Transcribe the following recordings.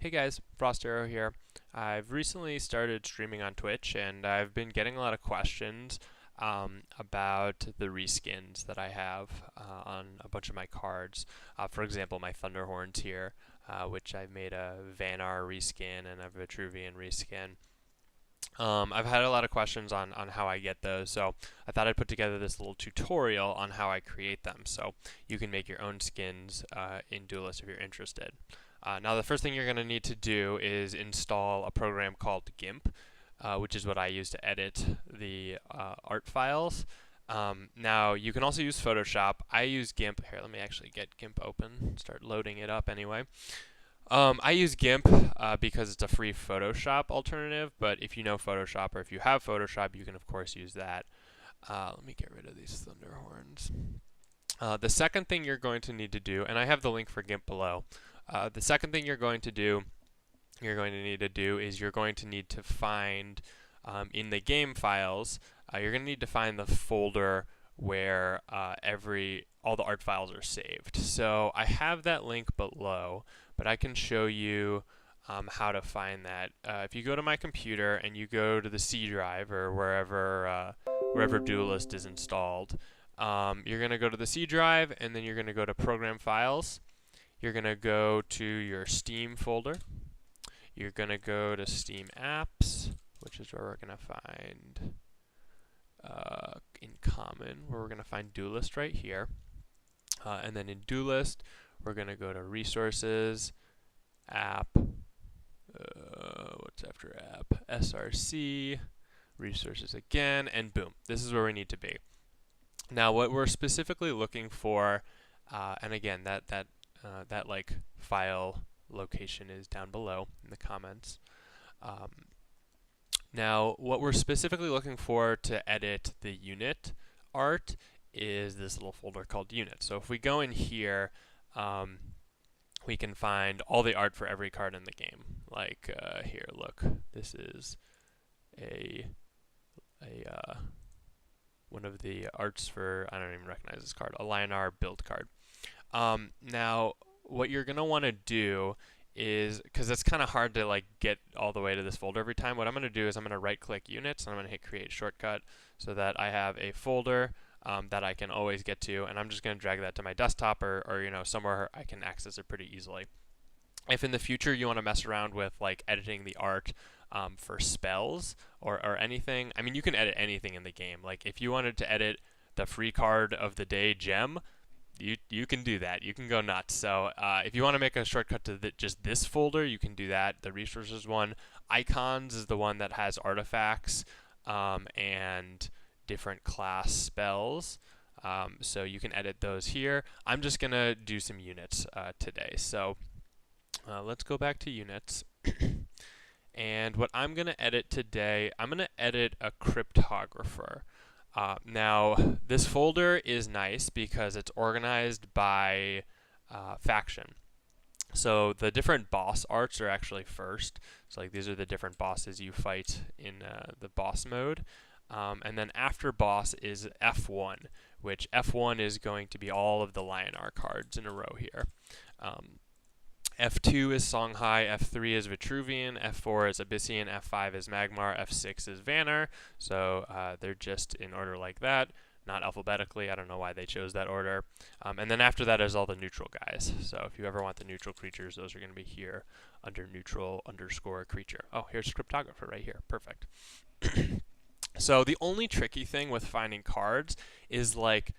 Hey guys, Frost Arrow here. I've recently started streaming on Twitch and I've been getting a lot of questions about the reskins that I have on a bunch of my cards. For example, my Thunderhorns here, which I've made a Vanar reskin and a Vitruvian reskin. I've had a lot of questions on how I get those, so I thought I'd put together this little tutorial on how I create them so you can make your own skins in Duelyst if you're interested. Now the first thing you're going to need to do is install a program called Gimp, which is what I use to edit the art files. Now you can also use Photoshop. I use Gimp. Here, let me actually get Gimp open, start loading it up anyway. I use Gimp because it's a free Photoshop alternative, but if you know Photoshop or if you have Photoshop, you can of course use that. Let me get rid of these Thunderhorns. The second thing you're going to need to do, and I have the link for Gimp below, the second thing you're going to need to do is you're going to need to find in the game files, you're going to need to find the folder where all the art files are saved. So I have that link below, but I can show you how to find that. If you go to my computer and you go to the C drive or wherever Duelyst is installed, you're going to go to the C drive and then you're going to go to Programfiles. You're going to go to your Steam folder. You're going to go to Steamapps, which is where we're going to find in common, where we're going to find Duelyst right here. And then in Duelyst, we're going to go to Resources, App, what's after App? SRC, Resources again, and boom. This is where we need to be. Now what we're specifically looking for, and again, that like file location is down below in the comments. Now what we're specifically looking for to edit the unit art is this little folder called unit. So if we go in here, we can find all the art for every card in the game. Like here, look, this is one of the arts for, I don't even recognize this card, a Lionar build card. Now what you're going to want to do is, because it's kind of hard to like get all the way to this folder every time, what I'm going to do is I'm going to right click units and I'm going to hit create shortcut so that I have a folder that I can always get to, and I'm just going to drag that to my desktop or you know, somewhere I can access it pretty easily. If in the future you want to mess around with like editing the art for spells or anything, I mean, you can edit anything in the game. Like if you wanted to edit the free card of the day gem, you can do that. You can go nuts. So if you want to make a shortcut to just this folder, you can do that. The resources one. Icons is the one that has artifacts and different class spells. So you can edit those here. I'm just going to do some units today. So let's go back to units. And what I'm going to edit today, I'm going to edit a cryptographer. Now, this folder is nice because it's organized by faction. So the different boss arts are actually first. So like these are the different bosses you fight in the boss mode. And then after boss is F1, which F1 is going to be all of the Lionar cards in a row here. F2 is Songhai, F3 is Vitruvian, F4 is Abyssian, F5 is Magmar, F6 is Vanar. So they're just in order like that, not alphabetically. I don't know why they chose that order. And then after that is all the neutral guys. So if you ever want the neutral creatures, those are going to be here under neutral _ creature. Oh, here's cryptographer right here. Perfect. So the only tricky thing with finding cards is like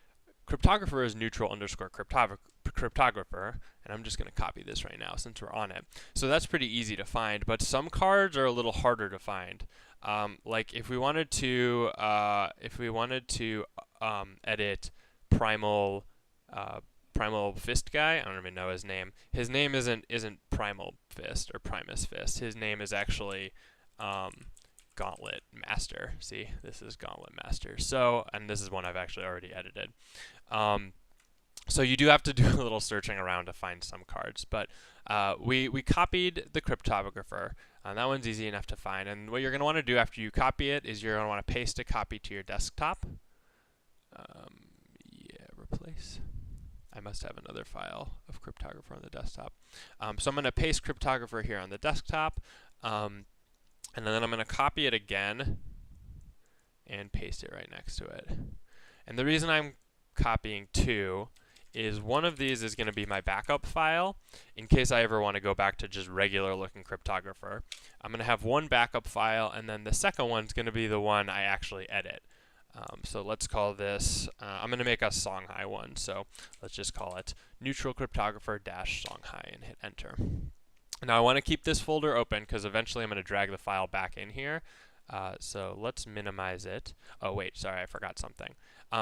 cryptographer is neutral _ cryptographer, and I'm just going to copy this right now since we're on it. So that's pretty easy to find, but some cards are a little harder to find. Like if we wanted to edit Primal Fist guy, I don't even know his name. His name isn't Primal Fist or Primus Fist. His name is actually Gauntlet Master. See, this is Gauntlet Master. So, and this is one I've actually already edited. So you do have to do a little searching around to find some cards, but we copied the cryptographer. That one's easy enough to find. And what you're going to want to do after you copy it is you're going to want to paste a copy to your desktop. Yeah, replace. I must have another file of cryptographer on the desktop. So I'm going to paste cryptographer here on the desktop, and then I'm going to copy it again and paste it right next to it. And the reason I'm copying two is one of these is going to be my backup file in case I ever want to go back to just regular looking cryptographer. I'm going to have one backup file, and then the second one's going to be the one I actually edit. So let's call this, I'm going to make a Songhai one, so let's just call it neutral cryptographer -Songhai and hit enter. Now I want to keep this folder open because eventually I'm going to drag the file back in here. So let's minimize it. Oh wait, sorry, I forgot something.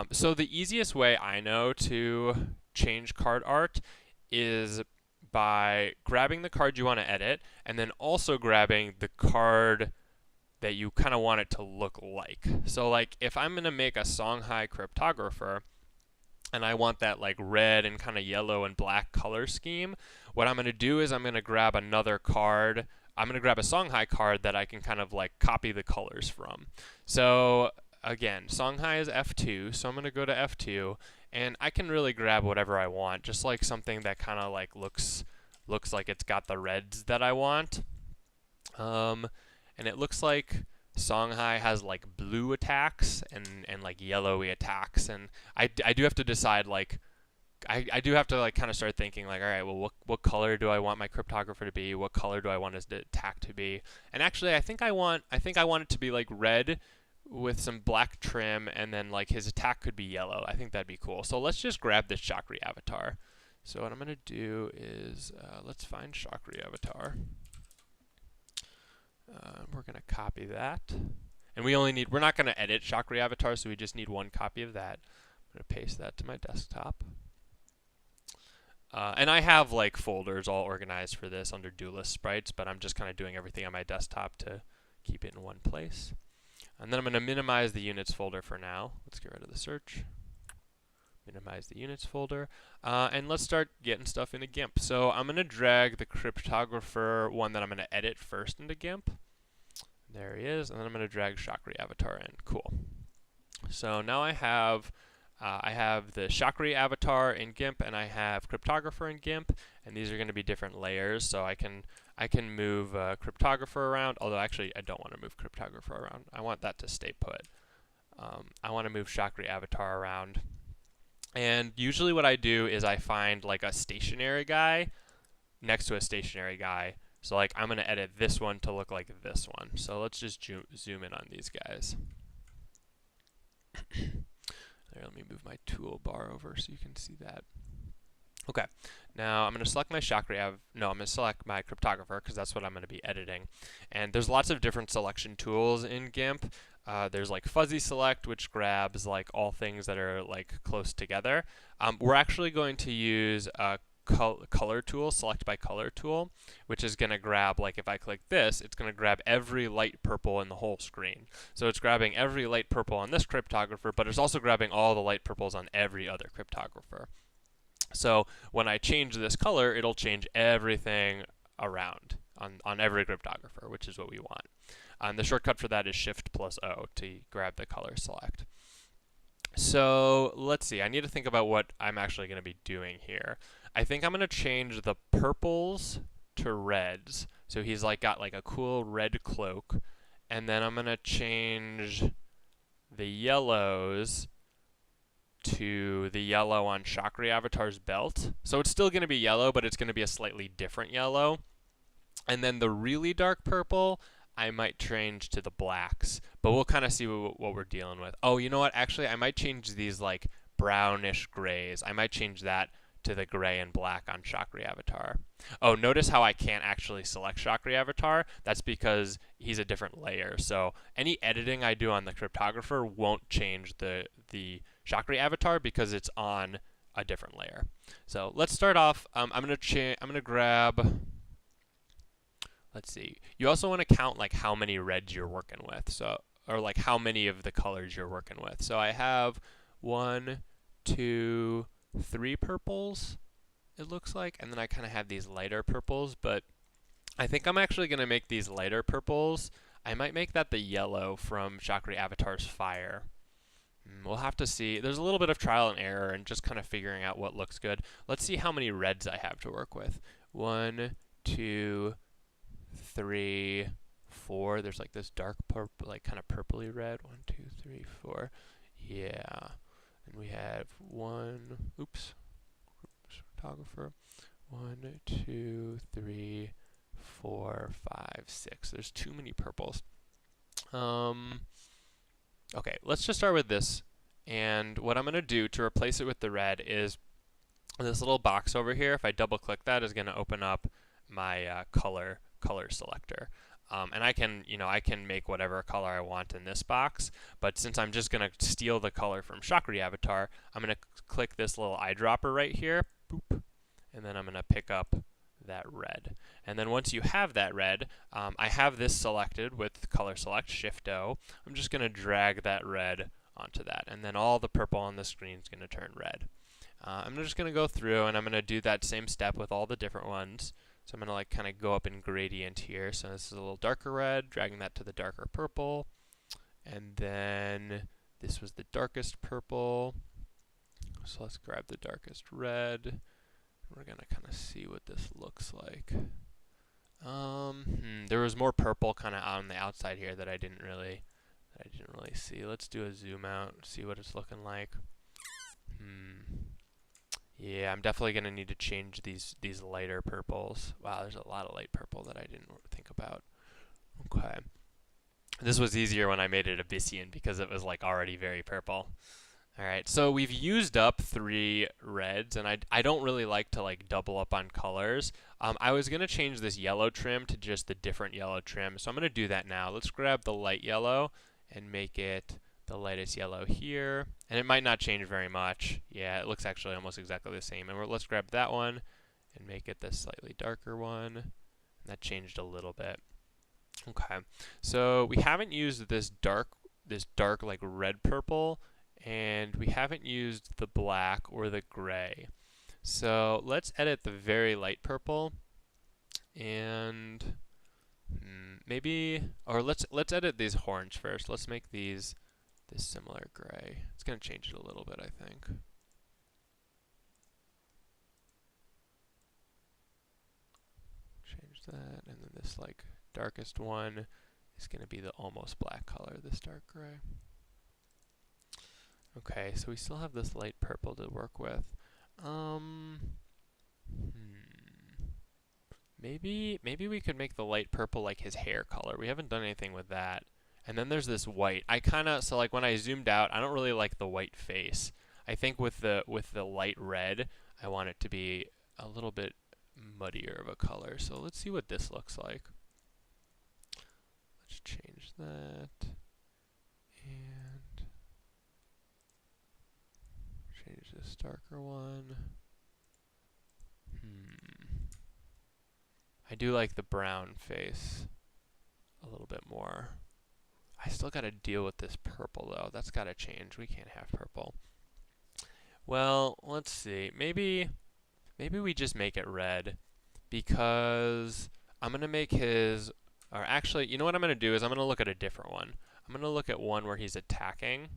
So the easiest way I know to change card art is by grabbing the card you want to edit and then also grabbing the card that you kind of want it to look like. So like if I'm going to make a Songhai cryptographer and I want that like red and kind of yellow and black color scheme, what I'm going to do is I'm going to grab another card. I'm going to grab a Songhai card that I can kind of like copy the colors from. So again, Songhai is F2, so I'm going to go to F2 and I can really grab whatever I want, just like something that kind of like looks like it's got the reds that I want. And it looks like Songhai has like blue attacks and like yellowy attacks, and I do have to decide like I do have to like kind of start thinking like, all right, well what color do I want my cryptographer to be? What color do I want his attack to be? And actually I think I want it to be like red with some black trim, and then like his attack could be yellow. I think that'd be cool. So let's just grab this Chakri avatar. So what I'm going to do is let's find Chakri avatar. We're going to copy that. And we're not going to edit Chakri avatar, so we just need one copy of that. I'm going to paste that to my desktop. And I have like folders all organized for this under Duelyst sprites, but I'm just kind of doing everything on my desktop to keep it in one place. And then I'm going to minimize the units folder for now. Let's get rid of the search. Minimize the units folder. And let's start getting stuff into Gimp. So I'm going to drag the cryptographer one that I'm going to edit first into Gimp. There he is. And then I'm going to drag Chakri avatar in. Cool. So now I have the Chakri avatar in Gimp, and I have cryptographer in Gimp, and these are going to be different layers. So I can move cryptographer around, although actually I don't want to move cryptographer around. I want that to stay put. I want to move Chakri avatar around. And usually what I do is I find like a stationary guy next to a stationary guy. So like I'm going to edit this one to look like this one. So let's just zoom in on these guys. There, let me move my toolbar over so you can see that. Okay, now I'm going to select my I'm going to select my cryptographer because that's what I'm going to be editing. And there's lots of different selection tools in Gimp. There's like fuzzy select, which grabs like all things that are like close together. We're actually going to use a color tool, select by color tool, which is going to grab, like if I click this, it's going to grab every light purple in the whole screen. So it's grabbing every light purple on this cryptographer, but it's also grabbing all the light purples on every other cryptographer. So when I change this color, it'll change everything around on every cryptographer, which is what we want. And the shortcut for that is shift+O to grab the color select. So let's see, I need to think about what I'm actually going to be doing here. I think I'm going to change the purples to reds. So he's like got like a cool red cloak. And then I'm going to change the yellows to the yellow on Chakri avatar's belt. So it's still going to be yellow, but it's going to be a slightly different yellow. And then the really dark purple, I might change to the blacks, but we'll kind of see what we're dealing with. Oh, you know what? Actually, I might change these like brownish grays. I might change that to the gray and black on Chakri avatar. Oh, notice how I can't actually select Chakri avatar. That's because he's a different layer. So any editing I do on the cryptographer won't change the Chakri avatar because it's on a different layer. So let's start off. I'm gonna grab. Let's see. You also want to count like how many reds you're working with, so or like how many of the colors you're working with. So I have 1, 2, 3 purples, it looks like, and then I kind of have these lighter purples, but I think I'm actually going to make these lighter purples. I might make that the yellow from Chakri avatar's fire. We'll have to see. There's a little bit of trial and error and just kind of figuring out what looks good. Let's see how many reds I have to work with. 1, 2, 3, 4. There's like this dark purple, like kind of purpley red. 1, 2, 3, 4. Yeah. And we have oops, photographer. 1, 2, 3, 4, 5, 6. There's too many purples. Okay, let's just start with this. And what I'm going to do to replace it with the red is this little box over here. If I double click that, is going to open up my color selector. And I can make whatever color I want in this box. But since I'm just going to steal the color from Shockery Avatar, I'm going to click this little eyedropper right here. Boop. And then I'm going to pick up that red. And then once you have that red, I have this selected with color select, shift+O. I'm just going to drag that red onto that. And then all the purple on the screen is going to turn red. I'm just going to go through and I'm going to do that same step with all the different ones. So I'm going to like kind of go up in gradient here. So this is a little darker red, dragging that to the darker purple. And then this was the darkest purple. So let's grab the darkest red. We're going to kind of see what this looks like. There was more purple kind of on the outside here that I didn't really see. Let's do a zoom out, see what it's looking like. Yeah, I'm definitely going to need to change these lighter purples. Wow, there's a lot of light purple that I didn't think about. Okay. This was easier when I made it Abyssian because it was like already very purple. Alright, so we've used up 3 reds, and I don't really like to like double up on colors. I was going to change this yellow trim to just the different yellow trim, so I'm going to do that now. Let's grab the light yellow and make it the lightest yellow here. And it might not change very much. Yeah, it looks actually almost exactly the same. And let's grab that one and make it the slightly darker one. And that changed a little bit. Okay, so we haven't used this dark like red purple, and we haven't used the black or the gray. So let's edit the very light purple, and let's edit these horns first. Let's make these this similar gray. It's going to change it a little bit, I think. Change that, and then this like darkest one is going to be the almost black color, this dark gray. Okay, so we still have this light purple to work with. Maybe we could make the light purple like his hair color. We haven't done anything with that. And then there's this white. So like when I zoomed out, I don't really like the white face. I think with the light red, I want it to be a little bit muddier of a color. So let's see what this looks like. Let's change that. And change this darker one. I do like the brown face a little bit more. I still got to deal with this purple though. That's got to change. We can't have purple. Well, let's see. Maybe we just make it red, because I'm going to make his, or actually, you know what I'm going to do is I'm going to look at a different one. I'm going to look at one where he's attacking.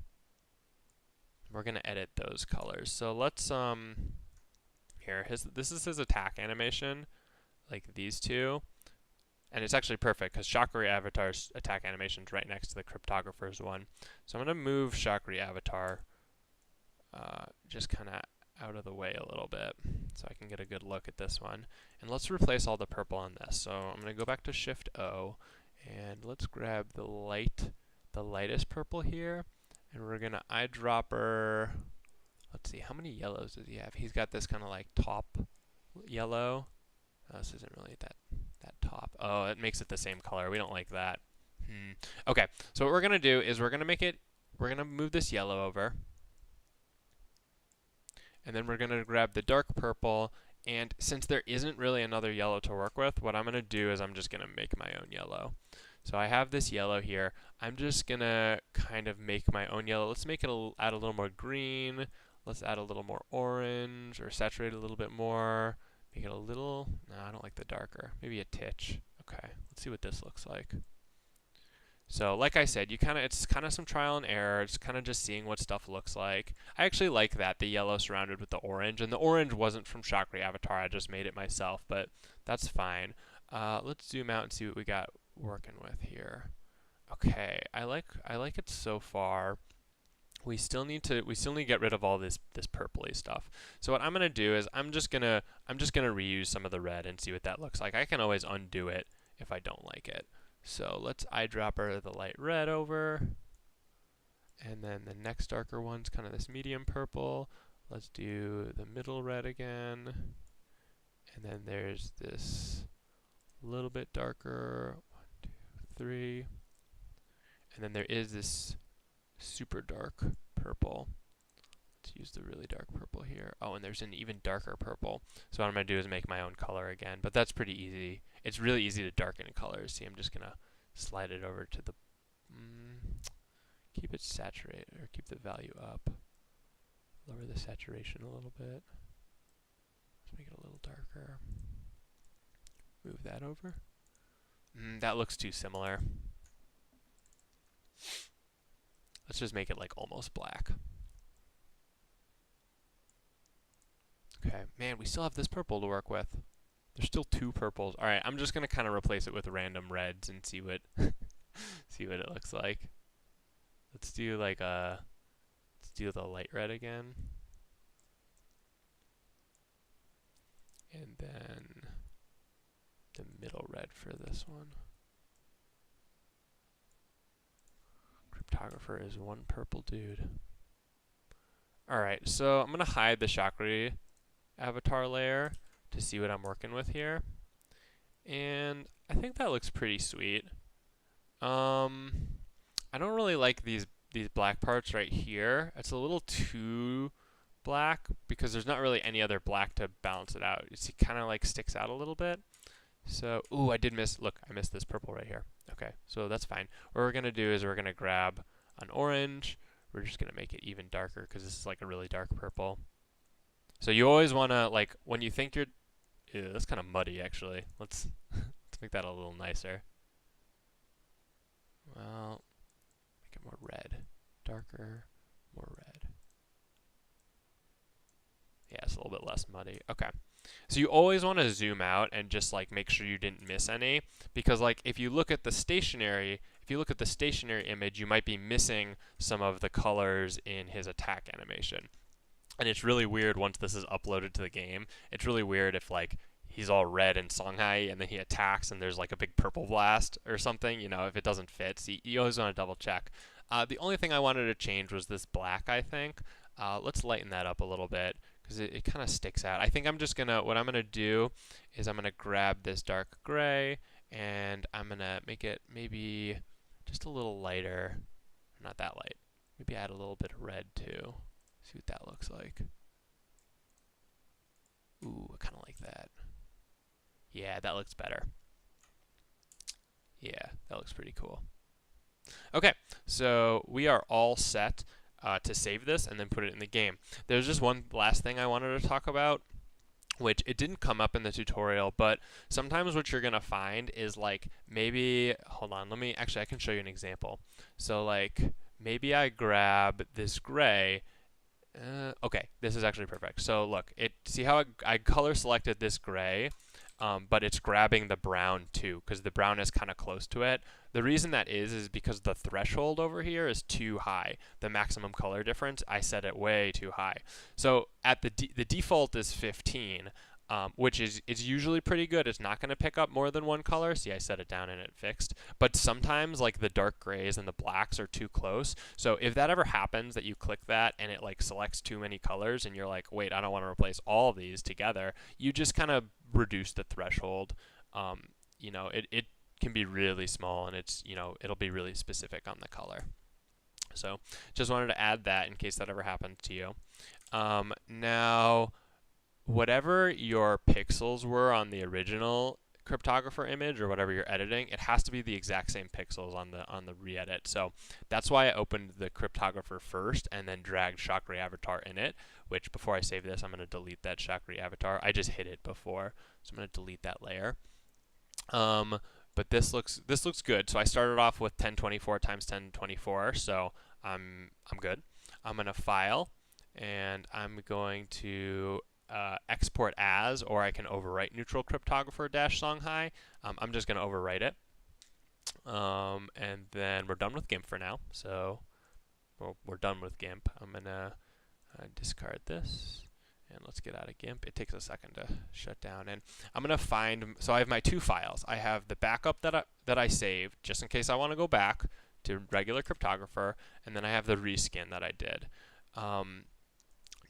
We're going to edit those colors. So let's, this is his attack animation, like these two. And it's actually perfect because Shockery Avatar's attack animation is right next to the Cryptographer's one. So I'm going to move Shockery Avatar just kind of out of the way a little bit so I can get a good look at this one. And let's replace all the purple on this. So I'm going to go back to shift+O and let's grab the lightest purple here, and we're going to eyedropper. Let's see, how many yellows does he have? He's got this kind of like top yellow. This isn't really that top. Oh, it makes it the same color. We don't like that. Okay, so what we're going to do is we're going to move this yellow over. And then we're going to grab the dark purple. And since there isn't really another yellow to work with, what I'm going to do is I'm just going to make my own yellow. So I have this yellow here. I'm just going to kind of make my own yellow. Let's make it add a little more green. Let's add a little more orange, or saturate it a little bit more. Make it a little, no, I don't like the darker. Maybe a titch. Okay, let's see what this looks like. So like I said, it's kind of some trial and error. It's kind of just seeing what stuff looks like. I actually like that, the yellow surrounded with the orange. And the orange wasn't from Chakra Avatar. I just made it myself, but that's fine. Let's zoom out and see what we got working with here. Okay, I like it so far. We still need to get rid of all this purpley stuff. So what I'm gonna do is I'm just gonna reuse some of the red and see what that looks like. I can always undo it if I don't like it. So let's eyedropper the light red over, and then the next darker one's kind of this medium purple. Let's do the middle red again, and then there's this little bit darker, 1, 2, 3, and then there is this super dark purple. Let's use the really dark purple here. Oh, and there's an even darker purple. So what I'm going to do is make my own color again, but that's pretty easy. It's really easy to darken colors. See, I'm just going to slide it over to the, keep it saturated, or keep the value up. Lower the saturation a little bit. Let's make it a little darker. Move that over. That looks too similar. Let's just make it like almost black. Okay, man, we still have this purple to work with. There's still 2 purples. All right, I'm just gonna kind of replace it with random reds and see what see what it looks like. Let's do like let's do the light red again, and then the middle red for this one. Cryptographer is one purple dude. All right, so I'm gonna hide the Chakra Avatar layer to see what I'm working with here. And I think that looks pretty sweet. I don't really like these black parts right here. It's a little too black because there's not really any other black to balance it out. It kind of like sticks out a little bit. So, ooh, I missed this purple right here. Okay, so that's fine. What we're gonna do is we're gonna grab an orange. We're just gonna make it even darker because this is like a really dark purple. So you always wanna, like, when you think you're, ew, that's kind of muddy actually. Let's make that a little nicer. Well, make it more red, darker, more red. Yeah, it's a little bit less muddy. Okay. So you always want to zoom out and just like make sure you didn't miss any, because like if you look at the stationary image, you might be missing some of the colors in his attack animation. And it's really weird once this is uploaded to the game. It's really weird if like he's all red in Songhai and then he attacks and there's like a big purple blast or something, you know, if it doesn't fit. So you always want to double check. The only thing I wanted to change was this black, I think. Let's lighten that up a little bit because it kind of sticks out. I think what I'm gonna do is I'm gonna grab this dark gray and I'm gonna make it maybe just a little lighter. Not that light. Maybe add a little bit of red too. See what that looks like. Ooh, I kind of like that. Yeah, that looks better. Yeah, that looks pretty cool. Okay, so we are all set to save this and then put it in the game. There's just one last thing I wanted to talk about, which it didn't come up in the tutorial, but sometimes what you're gonna find is like maybe, hold on, I can show you an example. So like maybe I grab this gray. Okay, this is actually perfect. So look, see how I color selected this gray, but it's grabbing the brown too, because the brown is kind of close to it. The reason that is because the threshold over here is too high. The maximum color difference, I set it way too high. So at the default is 15, which is usually pretty good. It's not going to pick up more than one color. See, I set it down and it fixed. But sometimes like the dark grays and the blacks are too close. So if that ever happens, that you click that and it like selects too many colors and you're like, wait, I don't want to replace all of these together, you just kind of reduce the threshold. You know, it can be really small and it's, you know, it'll be really specific on the color. So just wanted to add that in case that ever happens to you. Now, whatever your pixels were on the original cryptographer image or whatever you're editing, it has to be the exact same pixels on the re-edit. So that's why I opened the cryptographer first and then dragged Chakra Avatar in it, which before I save this, I'm going to delete that Chakra Avatar. I just hid it before, so I'm going to delete that layer. but this looks good. So I started off with 1024 times 1024, so I'm good. I'm gonna file, and I'm going to export as, or I can overwrite neutral cryptographer dash Songhai. I'm just gonna overwrite it, and then we're done with Gimp for now. So we're done with Gimp. I'm gonna discard this. And let's get out of Gimp. It takes a second to shut down. And I'm going to find, so I have my two files. I have the backup that I saved, just in case I want to go back to regular cryptographer. And then I have the reskin that I did.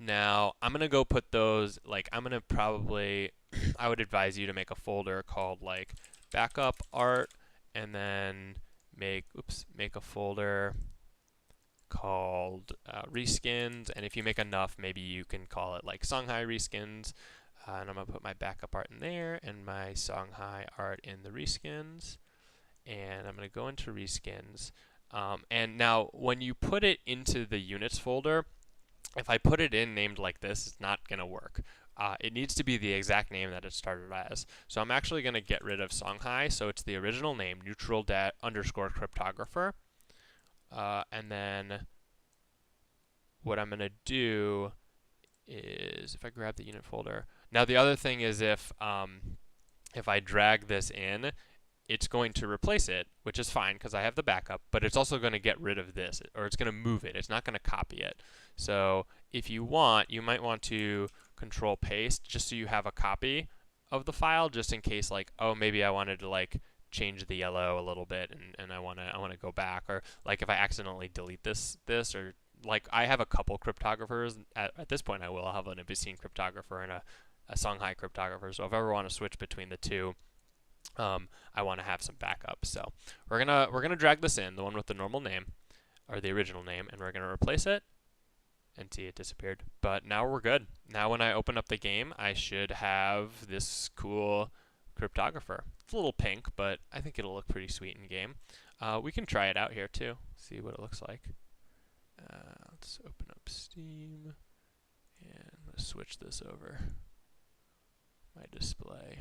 Now, I'm going to go put those, like, I'm going to probably, I would advise you to make a folder called, like, backup art, and then make a folder called reskins, and if you make enough, maybe you can call it like Songhai reskins, and I'm going to put my backup art in there and my Songhai art in the reskins, and I'm going to go into reskins, and now when you put it into the units folder, if I put it in named like this, it's not going to work. It needs to be the exact name that it started as. So I'm actually going to get rid of Songhai, so it's the original name, neutral underscore cryptographer. And then what I'm going to do is, if I grab the unit folder. Now the other thing is if I drag this in, it's going to replace it, which is fine because I have the backup, but it's also going to get rid of this, or it's going to move it. It's not going to copy it. So if you want, you might want to control paste just so you have a copy of the file, just in case, like, oh, maybe I wanted to like change the yellow a little bit, and I want to go back, or like if I accidentally delete this, or like I have a couple cryptographers at this point. I'll have an Abyssinian cryptographer and a Songhai cryptographer. So if I ever want to switch between the two, I want to have some backup. So we're gonna drag this in, the one with the normal name or the original name, and we're gonna replace it. And see, it disappeared. But now we're good. Now when I open up the game, I should have this cool cryptographer. It's a little pink, but I think it'll look pretty sweet in game. We can try it out here too, see what it looks like. Let's open up Steam, and I'm gonna switch this over my display.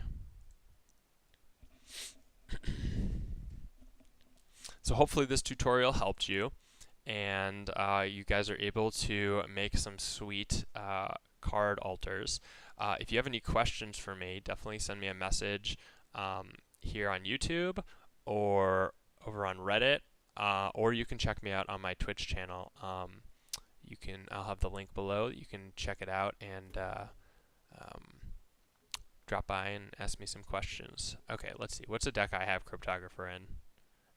So hopefully this tutorial helped you, and you guys are able to make some sweet card alters. If you have any questions for me, definitely send me a message here on YouTube or over on Reddit, or you can check me out on my Twitch channel. I'll have the link below. You can check it out and drop by and ask me some questions. Okay, let's see. What's a deck I have cryptographer in?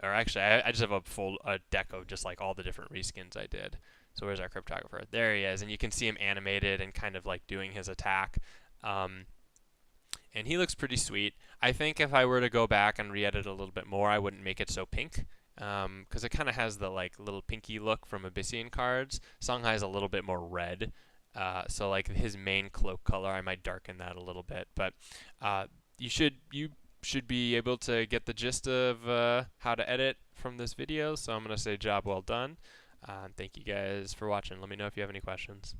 Or actually, I just have a deck of just like all the different reskins I did. So where's our cryptographer? There he is, and you can see him animated and kind of like doing his attack. And he looks pretty sweet. I think if I were to go back and re-edit a little bit more, I wouldn't make it so pink, because it kind of has the like little pinky look from Abyssinian cards. Songhai is a little bit more red, so like his main cloak color, I might darken that a little bit. But you should be able to get the gist of how to edit from this video. So I'm going to say job well done. Thank you guys for watching. Let me know if you have any questions.